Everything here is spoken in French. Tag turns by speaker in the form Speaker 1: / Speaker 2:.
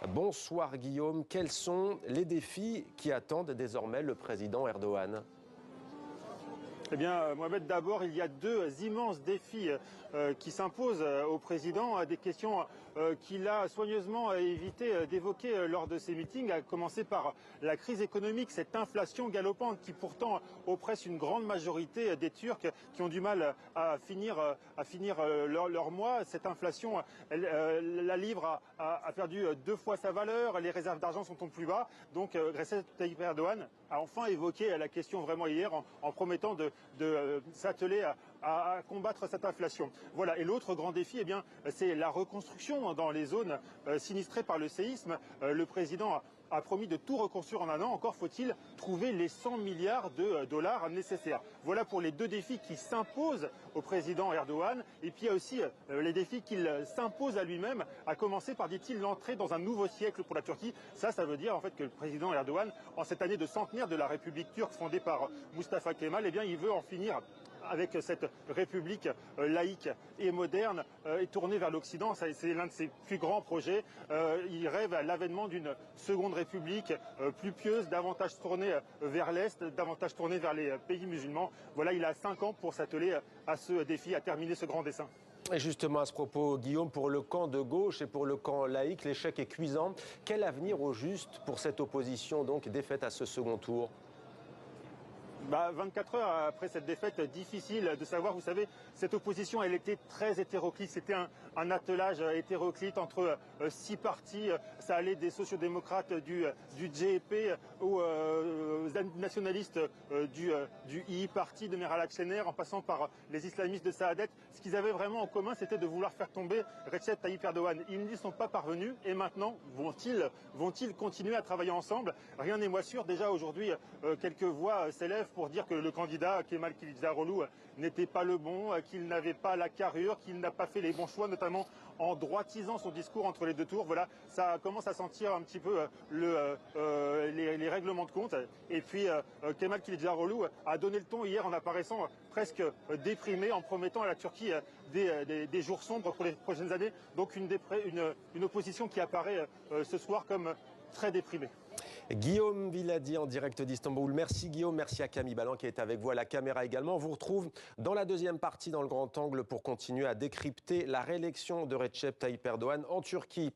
Speaker 1: Bonsoir Guillaume, quels sont les défis qui attendent désormais le président Erdogan ?
Speaker 2: Eh bien, Mohamed, d'abord, il y a deux immenses défis qui s'imposent au président, des questions qu'il a soigneusement évité d'évoquer lors de ses meetings, à commencer par la crise économique, cette inflation galopante qui pourtant oppresse une grande majorité des Turcs qui ont du mal à finir leur mois. Cette inflation, la livre a perdu 2 fois sa valeur, les réserves d'argent sont au plus bas. Donc Recep Tayyip Erdogan a enfin évoqué la question vraiment hier en promettant de s'atteler à combattre cette inflation. Voilà. Et l'autre grand défi, eh bien, c'est la reconstruction dans les zones sinistrées par le séisme. Le président a promis de tout reconstruire en un an. Encore faut-il trouver les 100 milliards de dollars nécessaires. Voilà pour les deux défis qui s'imposent au président Erdogan. Et puis il y a aussi les défis qu'il s'impose à lui-même, à commencer par, dit-il, l'entrée dans un nouveau siècle pour la Turquie. Ça veut dire en fait que le président Erdogan, en cette année de centenaire de la République turque fondée par Mustafa Kemal, eh bien, il veut en finir avec cette république laïque et moderne et tournée vers l'Occident. C'est l'un de ses plus grands projets. Il rêve à l'avènement d'une seconde république plus pieuse, davantage tournée vers l'Est, davantage tournée vers les pays musulmans. Voilà, il a 5 ans pour s'atteler à ce défi, à terminer ce grand dessein.
Speaker 1: Et justement à ce propos, Guillaume, pour le camp de gauche et pour le camp laïque, l'échec est cuisant. Quel avenir au juste pour cette opposition donc défaite à ce second tour ?
Speaker 2: 24 heures après cette défaite, difficile de savoir. Vous savez, cette opposition, elle était très hétéroclite. C'était un attelage hétéroclite entre 6 partis. Ça allait des sociodémocrates du CHP aux nationalistes du II Parti de Meral Akşener, en passant par les islamistes de Saadet. Ce qu'ils avaient vraiment en commun, c'était de vouloir faire tomber Recep Tayyip Erdogan. Ils n'y sont pas parvenus. Et maintenant, vont-ils continuer à travailler ensemble? Rien n'est moins sûr. Déjà aujourd'hui, quelques voix s'élèvent pour dire que le candidat Kemal Kılıçdaroğlu n'était pas le bon, qu'il n'avait pas la carrure, qu'il n'a pas fait les bons choix, notamment en droitisant son discours entre les 2 tours. Voilà, ça commence à sentir un petit peu les règlements de compte. Et puis Kemal Kılıçdaroğlu a donné le ton hier en apparaissant presque déprimé, en promettant à la Turquie des jours sombres pour les prochaines années. Donc une opposition qui apparaît ce soir comme très déprimée.
Speaker 1: Guillaume Villadi en direct d'Istanbul. Merci Guillaume, merci à Camille Ballan qui est avec vous à la caméra également. On vous retrouve dans la deuxième partie dans le grand angle pour continuer à décrypter la réélection de Recep Tayyip Erdogan en Turquie.